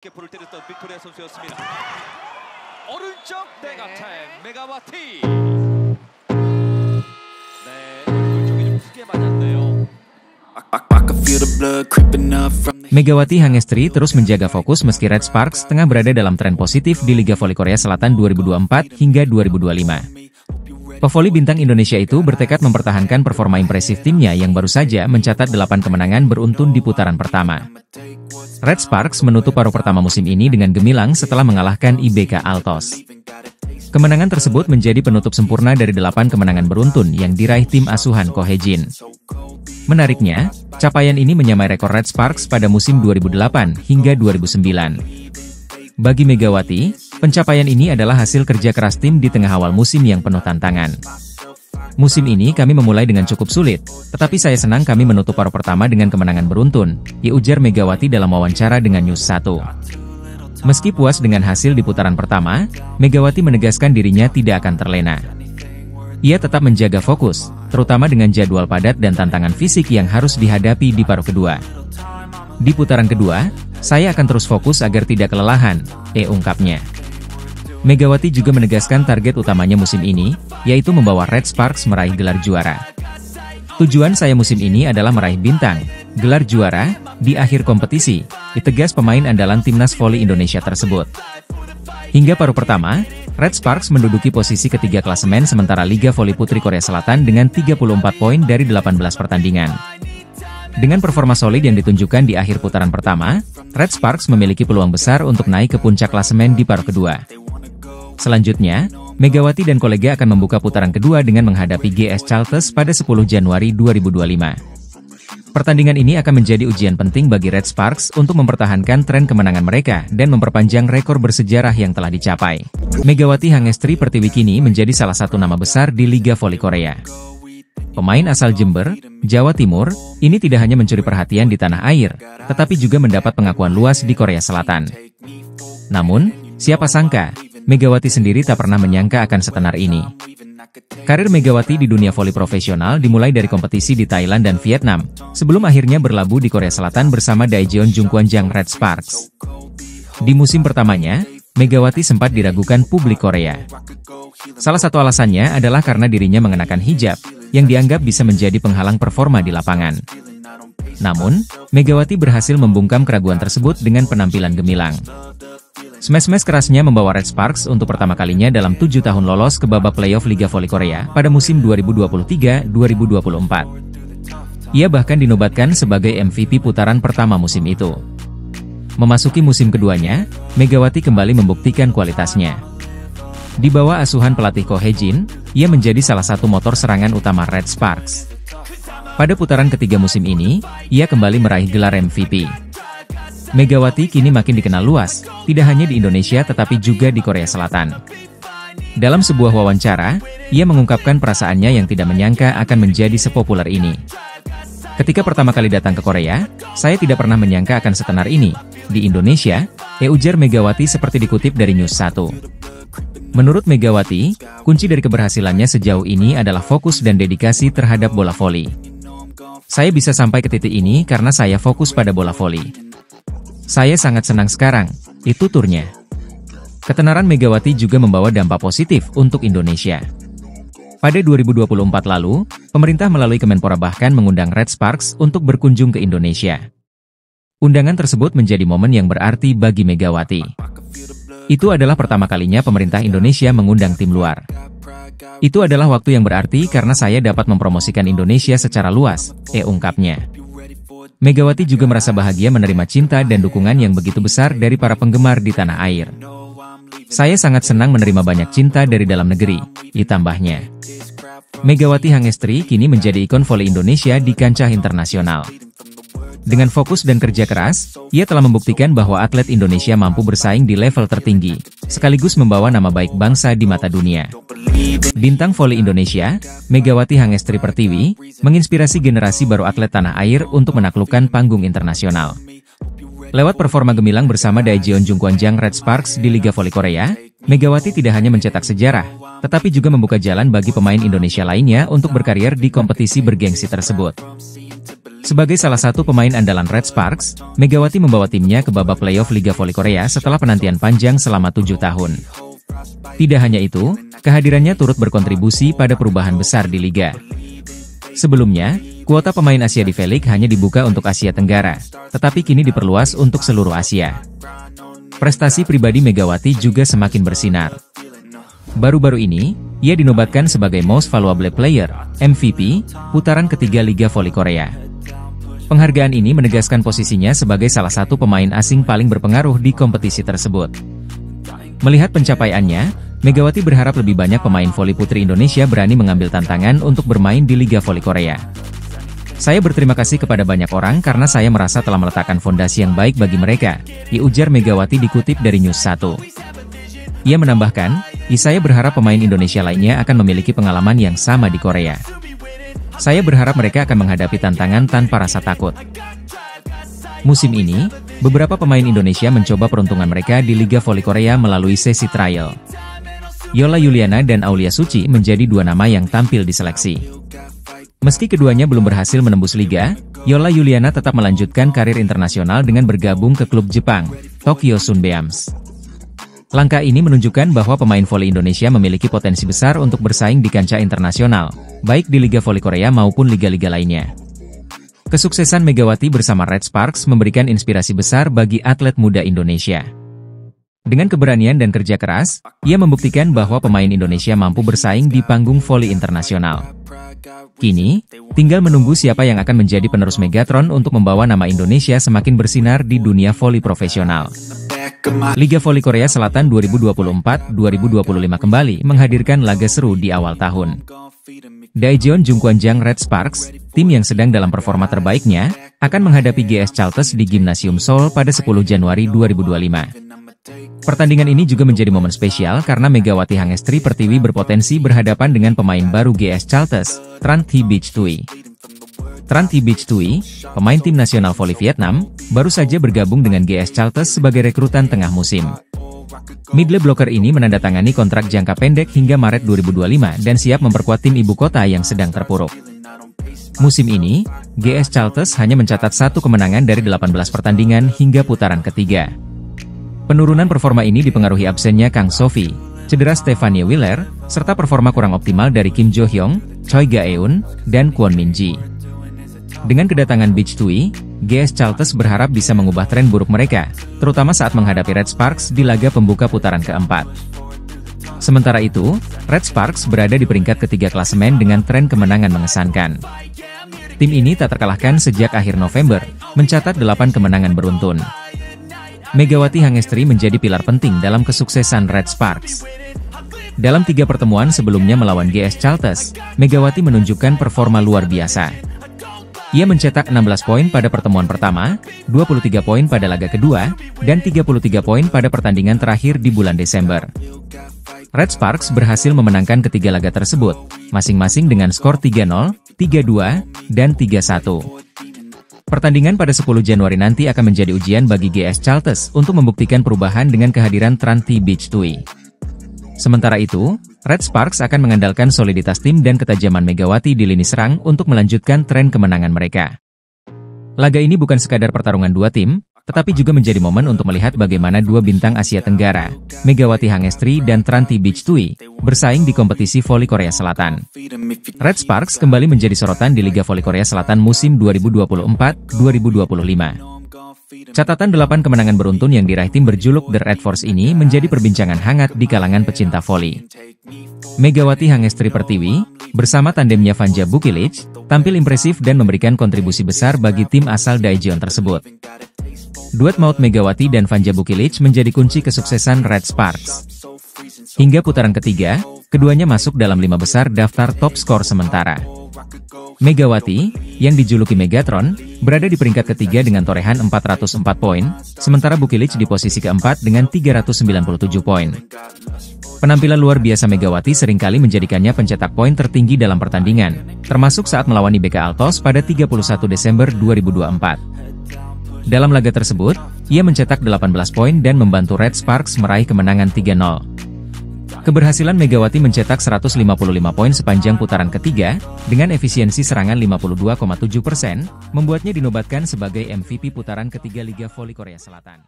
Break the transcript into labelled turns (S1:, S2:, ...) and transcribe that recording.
S1: 볼을 때렸던 빅토리아 선수였습니다. 오른쪽 대각타임 메가와티. 네, 얼굴 쪽이 좀 크게 맞았네요.
S2: Megawati Hangestri terus menjaga fokus meski Red Sparks tengah berada dalam tren positif di Liga Voli Korea Selatan 2024 hingga 2025. Pevoli bintang Indonesia itu bertekad mempertahankan performa impresif timnya yang baru saja mencatat 8 kemenangan beruntun di putaran pertama. Red Sparks menutup paruh pertama musim ini dengan gemilang setelah mengalahkan IBK Altos. Kemenangan tersebut menjadi penutup sempurna dari 8 kemenangan beruntun yang diraih tim asuhan Ko Hae-jin. Menariknya, capaian ini menyamai rekor Red Sparks pada musim 2008 hingga 2009. Bagi Megawati, pencapaian ini adalah hasil kerja keras tim di tengah awal musim yang penuh tantangan. Musim ini kami memulai dengan cukup sulit, tetapi saya senang kami menutup paruh pertama dengan kemenangan beruntun, ujar Megawati dalam wawancara dengan News 1. Meski puas dengan hasil di putaran pertama, Megawati menegaskan dirinya tidak akan terlena. Ia tetap menjaga fokus, terutama dengan jadwal padat dan tantangan fisik yang harus dihadapi di paruh kedua. Di putaran kedua, saya akan terus fokus agar tidak kelelahan, ungkapnya. Megawati juga menegaskan target utamanya musim ini, yaitu membawa Red Sparks meraih gelar juara. Tujuan saya musim ini adalah meraih bintang, gelar juara, di akhir kompetisi, ditegas pemain andalan timnas voli Indonesia tersebut. Hingga paruh pertama, Red Sparks menduduki posisi ketiga klasemen sementara Liga Voli Putri Korea Selatan dengan 34 poin dari 18 pertandingan. Dengan performa solid yang ditunjukkan di akhir putaran pertama, Red Sparks memiliki peluang besar untuk naik ke puncak klasemen di paruh kedua. Selanjutnya, Megawati dan kolega akan membuka putaran kedua dengan menghadapi GS Chalters pada 10 Januari 2025. Pertandingan ini akan menjadi ujian penting bagi Red Sparks untuk mempertahankan tren kemenangan mereka dan memperpanjang rekor bersejarah yang telah dicapai. Megawati Hangestri Pertiwi kini menjadi salah satu nama besar di Liga Voli Korea. Pemain asal Jember, Jawa Timur, ini tidak hanya mencuri perhatian di tanah air, tetapi juga mendapat pengakuan luas di Korea Selatan. Namun, siapa sangka, Megawati sendiri tak pernah menyangka akan setenar ini. Karir Megawati di dunia voli profesional dimulai dari kompetisi di Thailand dan Vietnam, sebelum akhirnya berlabuh di Korea Selatan bersama Daejeon Jungkwanjang Red Sparks. Di musim pertamanya, Megawati sempat diragukan publik Korea. Salah satu alasannya adalah karena dirinya mengenakan hijab, yang dianggap bisa menjadi penghalang performa di lapangan. Namun, Megawati berhasil membungkam keraguan tersebut dengan penampilan gemilang. Smash-smash kerasnya membawa Red Sparks untuk pertama kalinya dalam 7 tahun lolos ke babak playoff Liga Voli Korea pada musim 2023-2024. Ia bahkan dinobatkan sebagai MVP putaran pertama musim itu. Memasuki musim keduanya, Megawati kembali membuktikan kualitasnya. Di bawah asuhan pelatih Ko Hae-jin, ia menjadi salah satu motor serangan utama Red Sparks. Pada putaran ketiga musim ini, ia kembali meraih gelar MVP. Megawati kini makin dikenal luas, tidak hanya di Indonesia tetapi juga di Korea Selatan. Dalam sebuah wawancara, ia mengungkapkan perasaannya yang tidak menyangka akan menjadi sepopuler ini. Ketika pertama kali datang ke Korea, saya tidak pernah menyangka akan setenar ini. Di Indonesia, ujar Megawati seperti dikutip dari News 1. Menurut Megawati, kunci dari keberhasilannya sejauh ini adalah fokus dan dedikasi terhadap bola voli. Saya bisa sampai ke titik ini karena saya fokus pada bola voli. Saya sangat senang sekarang, itu turnya. Ketenaran Megawati juga membawa dampak positif untuk Indonesia. Pada 2024 lalu, pemerintah melalui Kemenpora bahkan mengundang Red Sparks untuk berkunjung ke Indonesia. Undangan tersebut menjadi momen yang berarti bagi Megawati. Itu adalah pertama kalinya pemerintah Indonesia mengundang tim luar. Itu adalah waktu yang berarti karena saya dapat mempromosikan Indonesia secara luas, ungkapnya. Megawati juga merasa bahagia menerima cinta dan dukungan yang begitu besar dari para penggemar di tanah air. Saya sangat senang menerima banyak cinta dari dalam negeri, ditambahnya. Megawati Hangestri kini menjadi ikon voli Indonesia di kancah internasional. Dengan fokus dan kerja keras, ia telah membuktikan bahwa atlet Indonesia mampu bersaing di level tertinggi, sekaligus membawa nama baik bangsa di mata dunia. Bintang voli Indonesia, Megawati Hangestri Pertiwi, menginspirasi generasi baru atlet tanah air untuk menaklukkan panggung internasional. Lewat performa gemilang bersama Daejeon Jungkwanjang Red Sparks di Liga Voli Korea, Megawati tidak hanya mencetak sejarah, tetapi juga membuka jalan bagi pemain Indonesia lainnya untuk berkarier di kompetisi bergengsi tersebut. Sebagai salah satu pemain andalan Red Sparks, Megawati membawa timnya ke babak playoff Liga Voli Korea setelah penantian panjang selama 7 tahun. Tidak hanya itu, kehadirannya turut berkontribusi pada perubahan besar di Liga. Sebelumnya, kuota pemain Asia di V-League hanya dibuka untuk Asia Tenggara, tetapi kini diperluas untuk seluruh Asia. Prestasi pribadi Megawati juga semakin bersinar. Baru-baru ini, ia dinobatkan sebagai Most Valuable Player, MVP, putaran ketiga Liga Voli Korea. Penghargaan ini menegaskan posisinya sebagai salah satu pemain asing paling berpengaruh di kompetisi tersebut. Melihat pencapaiannya, Megawati berharap lebih banyak pemain voli putri Indonesia berani mengambil tantangan untuk bermain di Liga Voli Korea. Saya berterima kasih kepada banyak orang karena saya merasa telah meletakkan fondasi yang baik bagi mereka, ujar Megawati dikutip dari News 1. Ia menambahkan, saya berharap pemain Indonesia lainnya akan memiliki pengalaman yang sama di Korea. Saya berharap mereka akan menghadapi tantangan tanpa rasa takut. Musim ini, beberapa pemain Indonesia mencoba peruntungan mereka di Liga Voli Korea melalui sesi trial. Yola Yuliana dan Aulia Suci menjadi dua nama yang tampil di seleksi. Meski keduanya belum berhasil menembus Liga, Yola Yuliana tetap melanjutkan karir internasional dengan bergabung ke klub Jepang, Tokyo Sunbeams. Langkah ini menunjukkan bahwa pemain voli Indonesia memiliki potensi besar untuk bersaing di kancah internasional, baik di Liga Voli Korea maupun liga-liga lainnya. Kesuksesan Megawati bersama Red Sparks memberikan inspirasi besar bagi atlet muda Indonesia. Dengan keberanian dan kerja keras, ia membuktikan bahwa pemain Indonesia mampu bersaing di panggung voli internasional. Kini, tinggal menunggu siapa yang akan menjadi penerus Megatron untuk membawa nama Indonesia semakin bersinar di dunia voli profesional. Liga Voli Korea Selatan 2024-2025 kembali menghadirkan laga seru di awal tahun. Daejeon Jungkwanjang Red Sparks, tim yang sedang dalam performa terbaiknya, akan menghadapi GS Chalters di Gymnasium Seoul pada 10 Januari 2025. Pertandingan ini juga menjadi momen spesial karena Megawati Hangestri Pertiwi berpotensi berhadapan dengan pemain baru GS Chalters, Tran Thi Bich Thuy. Tran Thi Bich Thuy, pemain tim nasional voli Vietnam, baru saja bergabung dengan GS Chalters sebagai rekrutan tengah musim. Middle blocker ini menandatangani kontrak jangka pendek hingga Maret 2025 dan siap memperkuat tim ibu kota yang sedang terpuruk. Musim ini, GS Chalters hanya mencatat 1 kemenangan dari 18 pertandingan hingga putaran ketiga. Penurunan performa ini dipengaruhi absennya Kang Sofi, cedera Stefanie Willer, serta performa kurang optimal dari Kim Jo Hyung, Choi Ga-eun, dan Kwon Min Ji. Dengan kedatangan Bich Thuy, GS Chalters berharap bisa mengubah tren buruk mereka, terutama saat menghadapi Red Sparks di laga pembuka putaran keempat. Sementara itu, Red Sparks berada di peringkat ketiga klasemen dengan tren kemenangan mengesankan. Tim ini tak terkalahkan sejak akhir November, mencatat 8 kemenangan beruntun. Megawati Hangestri menjadi pilar penting dalam kesuksesan Red Sparks. Dalam 3 pertemuan sebelumnya melawan GS Chalters, Megawati menunjukkan performa luar biasa. Ia mencetak 16 poin pada pertemuan pertama, 23 poin pada laga kedua, dan 33 poin pada pertandingan terakhir di bulan Desember. Red Sparks berhasil memenangkan ketiga laga tersebut, masing-masing dengan skor 3-0, 3-2, dan 3-1. Pertandingan pada 10 Januari nanti akan menjadi ujian bagi GS Chalters untuk membuktikan perubahan dengan kehadiran Tran Thi Bich Thuy. Sementara itu, Red Sparks akan mengandalkan soliditas tim dan ketajaman Megawati di lini serang untuk melanjutkan tren kemenangan mereka. Laga ini bukan sekadar pertarungan dua tim, tetapi juga menjadi momen untuk melihat bagaimana dua bintang Asia Tenggara, Megawati Hangestri dan Tran Thi Bich Thuy, bersaing di kompetisi voli Korea Selatan. Red Sparks kembali menjadi sorotan di Liga Voli Korea Selatan musim 2024-2025. Catatan 8 kemenangan beruntun yang diraih tim berjuluk The Red Force ini menjadi perbincangan hangat di kalangan pecinta voli. Megawati Hangestri Pertiwi, bersama tandemnya Vanja Bukilic, tampil impresif dan memberikan kontribusi besar bagi tim asal Daejeon tersebut. Duet maut Megawati dan Vanja Bukilic menjadi kunci kesuksesan Red Sparks. Hingga putaran ketiga, keduanya masuk dalam 5 besar daftar top skor sementara. Megawati, yang dijuluki Megatron, berada di peringkat ketiga dengan torehan 404 poin, sementara Bukilic di posisi keempat dengan 397 poin. Penampilan luar biasa Megawati seringkali menjadikannya pencetak poin tertinggi dalam pertandingan, termasuk saat melawan IBK Altos pada 31 Desember 2024. Dalam laga tersebut, ia mencetak 18 poin dan membantu Red Sparks meraih kemenangan 3-0. Keberhasilan Megawati mencetak 155 poin sepanjang putaran ketiga, dengan efisiensi serangan 52,7%, membuatnya dinobatkan sebagai MVP putaran ketiga Liga Voli Korea Selatan.